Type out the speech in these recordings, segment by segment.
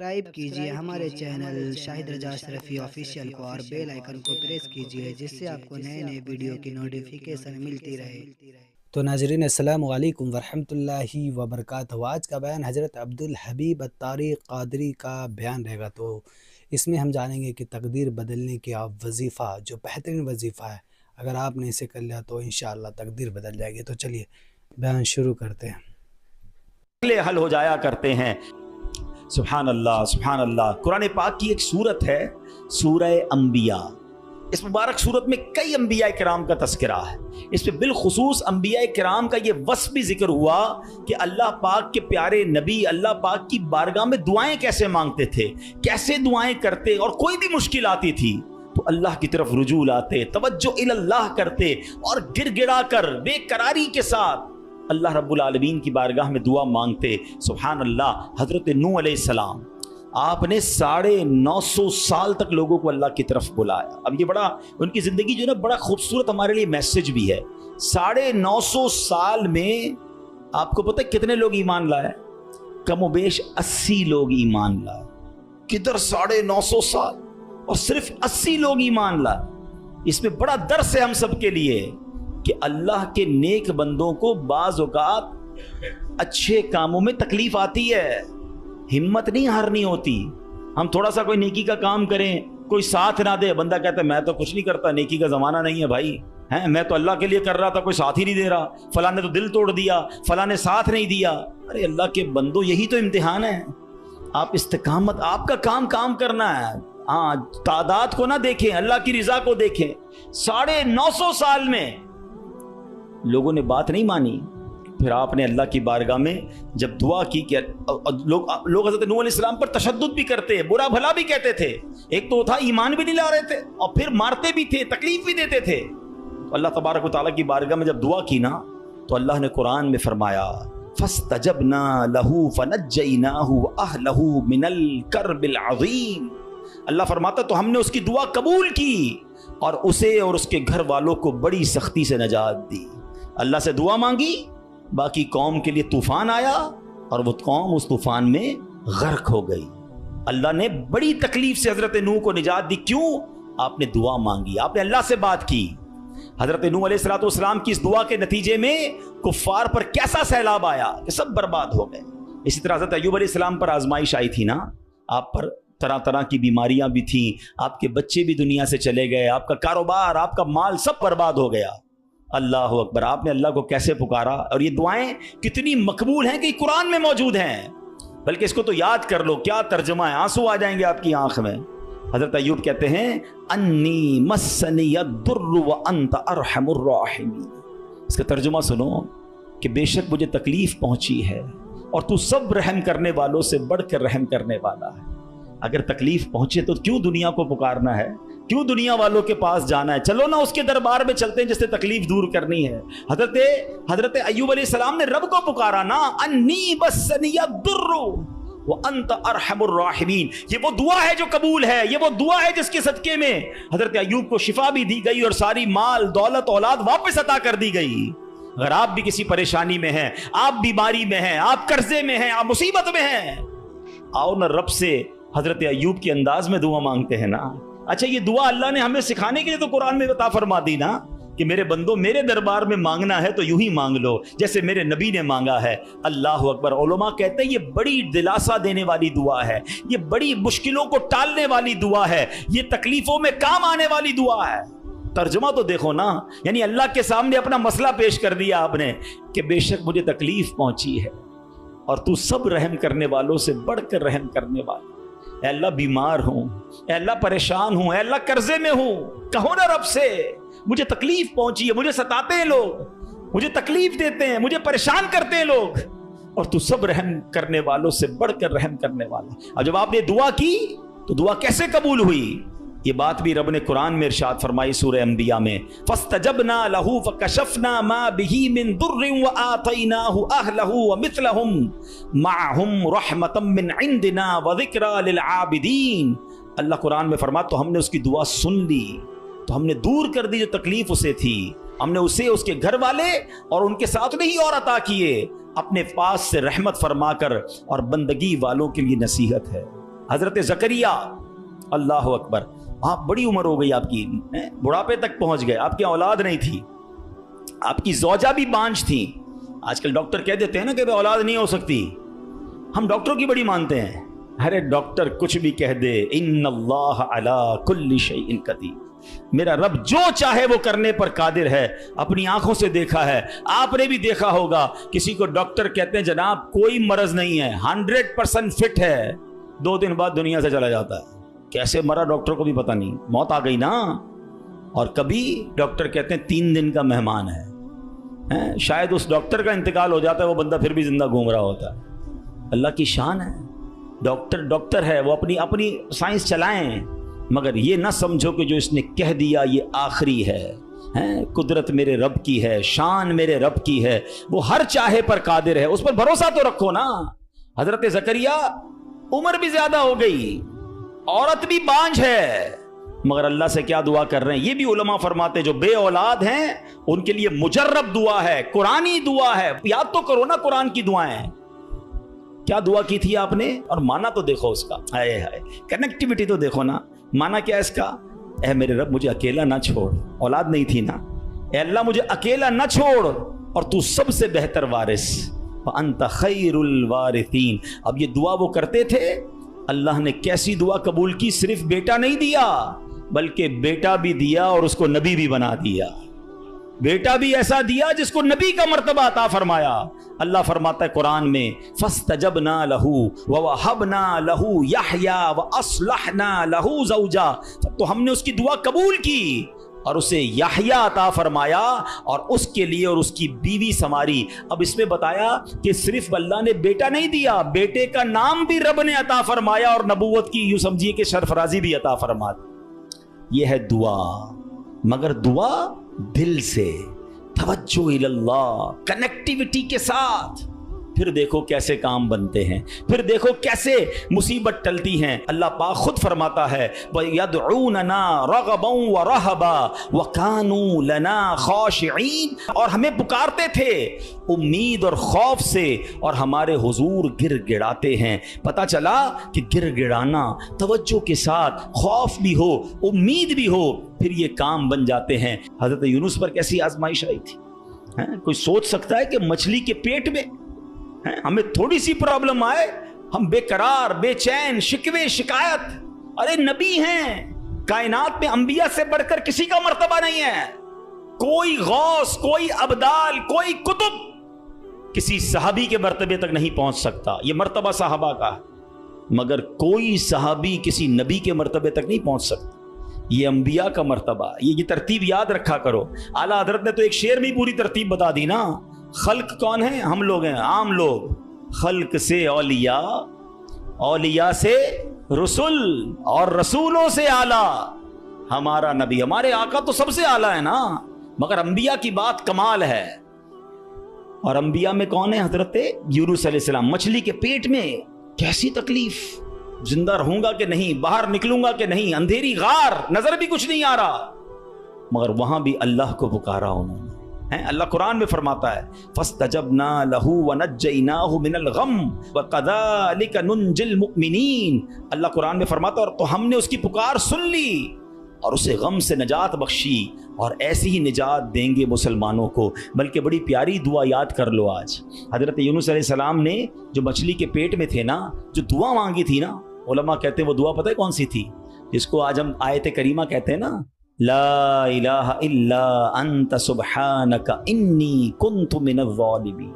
Subscribe کیجئے ہمارے channel شاہد رضا اشرفی official کو اور بیل آئیکن کو پریس کیجئے جس سے آپ کو نئے نئے ویڈیو کی نوٹیفیکیشن ملتی رہے۔ تو ناظرین السلام علیکم ورحمۃ اللہ وبرکاتہ۔ آج کا بیان حضرت عبدالحبیب الطاری قادری کا بیان رہے گا، تو اس میں ہم جانیں گے کہ تقدیر بدلنے کا وظیفہ جو بہترین وظیفہ ہے، اگر آپ نے اسے کر لیا تو انشاءاللہ تقدیر بدل جائے گی۔ تو چلیے بیان شروع کرتے ہیں۔ حل ہو جایا کرتے ہیں۔ سبحان اللہ سبحان اللہ۔ قرآن پاک کی ایک سورت ہے سورہ انبیاء۔ اس مبارک سورت میں کئی انبیاء کرام کا تذکرہ ہے۔ اس میں بالخصوص انبیاء کرام کا یہ وصف بھی ذکر ہوا کہ اللہ پاک کے پیارے نبی اللہ پاک کی بارگاہ میں دعائیں کیسے مانگتے تھے، کیسے دعائیں کرتے، اور کوئی بھی مشکل آتی تھی تو اللہ کی طرف رجوع لاتے، توجہ اللہ کرتے، اور گر گڑا کر بے قراری کے ساتھ اللہ رب العالمین کی بارگاہ میں دعا مانگتے۔ سبحان اللہ۔ حضرت نوح علیہ السلام، آپ نے 950 سال تک لوگوں کو اللہ کی طرف بلایا۔ اب یہ بڑا ان کی زندگی جو ہے نا بڑا خوبصورت ہمارے لیے میسج بھی ہے۔ 950 سال میں آپ کو پتہ ہے کتنے لوگ ایمان لائے؟ کم و بیش 80 لوگ ایمان لائے۔ کدھر 950 سال اور صرف 80 لوگ ایمان لائے؟ اس میں بڑا درس ہے ہم سب کے لیے کہ اللہ کے نیک بندوں کو بعض اوقات اچھے کاموں میں تکلیف آتی ہے، ہمت نہیں ہارنی ہوتی۔ ہم تھوڑا سا کوئی نیکی کا کام کریں، کوئی ساتھ نہ دے، بندہ کہتا ہے میں تو کچھ نہیں کرتا، نیکی کا زمانہ نہیں ہے بھائی، میں تو اللہ کے لیے کر رہا تھا، کوئی ساتھ ہی نہیں دے رہا، فلاں نے تو دل توڑ دیا، فلاں نے ساتھ نہیں دیا۔ ارے اللہ کے بندو، یہی تو امتحان ہے۔ آپ استقامت، آپ کا کام کرنا ہے۔ ہاں، تعداد کو نہ دیکھیں، اللہ کی رضا کو دیکھیں۔ 950 سال میں لوگوں نے بات نہیں مانی۔ پھر آپ نے اللہ کی بارگاہ میں جب دعا کی کہ لوگ حضرت نوح علیہ السلام پر تشدد بھی کرتے، برا بھلا بھی کہتے تھے، ایک تو تھا ایمان بھی نہیں لا رہے تھے اور پھر مارتے بھی تھے، تکلیف بھی دیتے تھے۔ اللہ تبارک و تعالیٰ کی بارگاہ میں جب دعا کی نا تو اللہ نے قرآن میں فرمایا فَاسْتَجَبْنَا لَهُ فَنَجَّيْنَاهُ وَأَهْلَهُ مِنَ الْكَرْبِ الْعَظِيمِ۔ اللہ فرماتا تو ہم نے اس کی دعا قبول کی اور اسے اور اس کے گھر والوں کو بڑی سختی سے نجات دی۔ اللہ سے دعا مانگی، باقی قوم کے لیے طوفان آیا اور وہ قوم اس طوفان میں غرق ہو گئی۔ اللہ نے بڑی تکلیف سے حضرت نوح کو نجات دی۔ کیوں؟ آپ نے دعا مانگی، آپ نے اللہ سے بات کی۔ حضرت نوح علیہ السلام کی اس دعا کے نتیجے میں کفار پر کیسا سیلاب آیا کہ سب برباد ہو گئے۔ اسی طرح حضرت ایوب علیہ السلام پر آزمائش آئی تھی نا، آپ پر طرح طرح کی بیماریاں بھی تھیں، آپ کے بچے بھی دنیا سے چلے گئے، آپ کا کاروبار، آپ کا مال سب برباد ہو گیا۔ اللہ اکبر۔ آپ نے اللہ کو کیسے پکارا، اور یہ دعائیں کتنی مقبول ہیں کہ قرآن میں موجود ہیں، بلکہ اس کو تو یاد کر لو، کیا ترجمہ ہے، آنسو آ جائیں گے آپ کی آنکھ میں۔ حضرت ایوب کہتے ہیں انی مسنی الضر وانت ارحم الراحمین۔ اس کا ترجمہ سنو کہ بے شک مجھے تکلیف پہنچی ہے اور تو سب رحم کرنے والوں سے بڑھ کر رحم کرنے والا ہے۔ اگر تکلیف پہنچے تو کیوں دنیا کو پکارنا ہے، کیوں دنیا والوں کے پاس جانا ہے؟ چلو نا اس کے دربار میں چلتے ہیں جس سے تکلیف دور کرنی ہے۔ حضرت ایوب علیہ السلام نے رب کو پکارا نا، انی مسنی الضر وانت ارحم الراحمین۔ یہ وہ دعا ہے جو قبول ہے، یہ وہ دعا ہے جس کے صدقے میں حضرت ایوب کو شفا بھی دی گئی اور ساری مال دولت اولاد واپس عطا کر دی گئی۔ اگر آپ بھی کسی پریشانی میں ہیں، آپ بیماری میں ہیں، آپ قرضے میں ہیں، آپ مصیبت میں ہیں، آؤ نا رب سے حضرت ایوب کے انداز میں دعا مانگتے ہیں نا۔ اچھا، یہ دعا اللہ نے ہمیں سکھانے کے لیے تو قرآن میں عطا فرما دی نا کہ میرے بندو میرے دربار میں مانگنا ہے تو یوں ہی مانگ لو جیسے میرے نبی نے مانگا ہے۔ اللہ اکبر۔ علماء کہتے ہیں یہ بڑی دلاسا دینے والی دعا ہے، یہ بڑی مشکلوں کو ٹالنے والی دعا ہے، یہ تکلیفوں میں کام آنے والی دعا ہے۔ ترجمہ تو دیکھو نا، یعنی اللہ کے سامنے اپنا مسئلہ پیش کر دیا آپ نے کہ بے شک مجھے تکلیف پہنچی ہے اور تو سب رحم کرنے والوں سے بڑھ کر رحم کرنے والا۔ اے اللہ بیمار ہوں، اے اللہ پریشان ہوں، اے اللہ قرضے میں ہوں، کہو نا رب سے مجھے تکلیف پہنچی ہے، مجھے ستاتے ہیں لوگ، مجھے تکلیف دیتے ہیں، مجھے پریشان کرتے ہیں لوگ، اور تو سب رحم کرنے والوں سے بڑھ کر رحم کرنے والا۔ اور جب آپ نے دعا کی تو دعا کیسے قبول ہوئی؟ یہ بات بھی رب نے قرآن میں ارشاد فرمائی سورہ انبیاء میں، فَاسْتَجَبْنَا لَهُ فَكَشَفْنَا مَا بِهِ مِن ضُرٍّ وَآتَيْنَاهُ أَهْلَهُ وَمِثْلَهُمْ مَعَهُمْ رَحْمَةً مِّنْ عِنْدِنَا وَذِكْرَىٰ لِلْعَابِدِينَ۔ اللہ قرآن میں فرماتا تو ہم نے اس کی دعا سن لی، تو ہم نے دور کر دی جو تکلیف اسے تھی، ہم نے اسے اس کے گھر والے اور ان کے ساتھ نہیں اور عطا کیے، اپنے پاس سے رحمت فرما کر، اور بندگی والوں کے لیے نصیحت ہے۔ حضرت زکریا اللہ اکبر, آپ بڑی عمر ہو گئی آپ کی, بڑھاپے تک پہنچ گئے, آپ کی اولاد نہیں تھی, آپ کی زوجہ بھی بانجھ تھی. آج کل ڈاکٹر کہہ دیتے ہیں نا کہ اولاد نہیں ہو سکتی, ہم ڈاکٹروں کی بڑی مانتے ہیں. ارے ڈاکٹر کچھ بھی کہہ دے, ان اللہ علی کل شیء قدیر, میرا رب جو چاہے وہ کرنے پر قادر ہے. اپنی آنکھوں سے دیکھا ہے, آپ نے بھی دیکھا ہوگا, کسی کو ڈاکٹر کہتے ہیں جناب کوئی مرض نہیں ہے, 100% فٹ ہے, 2 دن بعد دنیا سے چلا جاتا ہے. کیسے مرا ڈاکٹر کو بھی پتہ نہیں, موت آ گئی نا. اور کبھی ڈاکٹر کہتے ہیں 3 دن کا مہمان ہے, شاید اس ڈاکٹر کا انتقال ہو جاتا ہے, وہ بندہ پھر بھی زندہ گھوم رہا ہوتا ہے. اللہ کی شان ہے, ڈاکٹر ہے, وہ اپنی سائنس چلائیں, مگر یہ نہ سمجھو کہ جو اس نے کہہ دیا یہ آخری ہے. قدرت میرے رب کی ہے, شان میرے رب کی ہے, وہ ہر چاہے پر قادر ہے, اس پر بھروسہ تو رکھو نا. حضرت زکریا عمر بھی زیادہ ہو گئی, عورت بھی بانجھ ہے, مگر اللہ سے کیا دعا کر رہے ہیں. یہ بھی علماء فرماتے جو بے اولاد ہیں ان کے لیے مجرب دعا ہے, قرآنی دعا ہے. یاد تو کرو نا قرآن کی دعائیں, کیا دعا کی تھی آپ نے, اور مانا تو دیکھو اس کا, ہائے ہائے کنیکٹیوٹی تو دیکھو نا. مانا کیا اس کا, اے میرے رب مجھے اکیلا نہ چھوڑ, اولاد نہیں تھی نا, اے اللہ مجھے اکیلا نہ چھوڑ, اور تو سب سے بہتر وارث, وانت خیر الوارثین. اب یہ دعا وہ کرتے تھے, اللہ نے کیسی دعا قبول کی, صرف بیٹا نہیں دیا بلکہ بیٹا بھی دیا اور اس کو نبی بھی بنا دیا. بیٹا بھی ایسا دیا جس کو نبی کا مرتبہ عطا فرمایا. اللہ فرماتا ہے قرآن میں, فاستجبنا له ووهبنا له يحيى واصلحنا له زوجا, تو ہم نے اس کی دعا قبول کی اور اسے یحییٰ عطا فرمایا اور اس کے لیے اور اس کی بیوی سنواری. اب اس میں بتایا کہ صرف اللہ نے بیٹا نہیں دیا, بیٹے کا نام بھی رب نے عطا فرمایا اور نبوت کی یوں سمجھیے کہ سرفرازی بھی عطا فرما دی. یہ ہے دعا, مگر دعا دل سے, توجہ الی اللہ, کنیکٹیوٹی کے ساتھ. پھر دیکھو کیسے کام بنتے ہیں, پھر دیکھو کیسے مصیبت ٹلتی ہیں. اللہ پاک خود فرماتا ہے وَيَدْعُونَنَا رَغَبًا وَرَهَبًا وَكَانُوا لَنَا خَاشِعِينَ, اور ہمیں پکارتے تھے امید اور خوف سے, اور ہمارے حضور گر گڑاتے ہیں. پتہ چلا کہ گر گڑانا, توجہ کے ساتھ, خوف بھی ہو امید بھی ہو, پھر یہ کام بن جاتے ہیں. حضرت یونس پر کیسی آزمائش آئی تھی, کوئی سوچ سکتا ہے کہ مچھلی کے پیٹ میں ہمیں تھوڑی سی پرابلم آئے ہم بے قرار, بے چین, شکوے شکایت. ارے نبی ہیں, کائنات میں انبیاء سے بڑھ کر کسی کا مرتبہ نہیں ہے. کوئی غوث, کوئی ابدال, کوئی کتب کسی صحابی کے مرتبے تک نہیں پہنچ سکتا. یہ مرتبہ صحابہ کا ہے, مگر کوئی صحابی کسی نبی کے مرتبے تک نہیں پہنچ سکتا. یہ انبیاء کا مرتبہ, یہ ترتیب یاد رکھا کرو. اعلیٰ حضرت نے تو ایک شعر میں پوری ترتیب بتا دی نا. خلق کون ہے, ہم لوگ ہیں, عام لوگ. خلق سے اولیاء, اولیاء سے رسول, اور رسولوں سے اعلیٰ ہمارا نبی. ہمارے آقا تو سب سے اعلیٰ ہے نا, مگر انبیاء کی بات کمال ہے. اور انبیاء میں کون ہے, حضرت یونس علیہ السلام. مچھلی کے پیٹ میں کیسی تکلیف, زندہ رہوں گا کہ نہیں, باہر نکلوں گا کہ نہیں, اندھیری غار, نظر بھی کچھ نہیں آ رہا, مگر وہاں بھی اللہ کو پکارا انہوں نے. اللہ قرآن میں فرماتا ہے فَاسْتَجَبْنَا لَهُ وَنَجَّيْنَاهُ مِنَ الْغَمِّ وَكَذَلِكَ نُنْجِي الْمُؤْمِنِينَ. اللہ قرآن میں فرماتا ہے اور تو ہم نے اس کی پکار سن لی اور اسے غم سے نجات بخشی, اور ایسی ہی نجات دیں گے مسلمانوں کو. بلکہ بڑی پیاری دعا یاد کر لو آج. حضرت یونس علیہ السلام نے جو مچھلی کے پیٹ میں تھے نا, جو دعا مانگی تھی نا, علماء کہتے ہیں وہ دعا پتہ ہے کون سی تھی, جس کو آج ہم آیت کریمہ کہتے ہیں نا, لا الہ الا انت سبحانک انی کنت من الظالمین.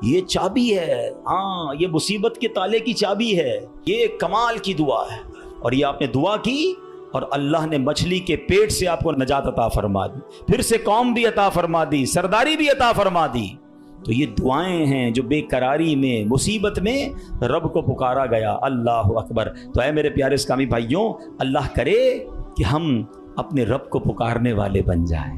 یہ چابی ہے, ہاں یہ مصیبت کے تالے کی چابی ہے, یہ کمال کی دعا ہے. اور یہ آپ نے دعا کی اور اللہ نے مچھلی کے پیٹ سے آپ کو نجات عطا فرما دی, پھر سے قوم بھی عطا فرما دی, سرداری بھی عطا فرما دی. تو یہ دعائیں ہیں جو بے قراری میں, مصیبت میں رب کو پکارا گیا. اللہ اکبر. تو اے میرے پیارے اسلامی بھائیوں, اللہ کرے کہ ہم اپنے رب کو پکارنے والے بن جائیں.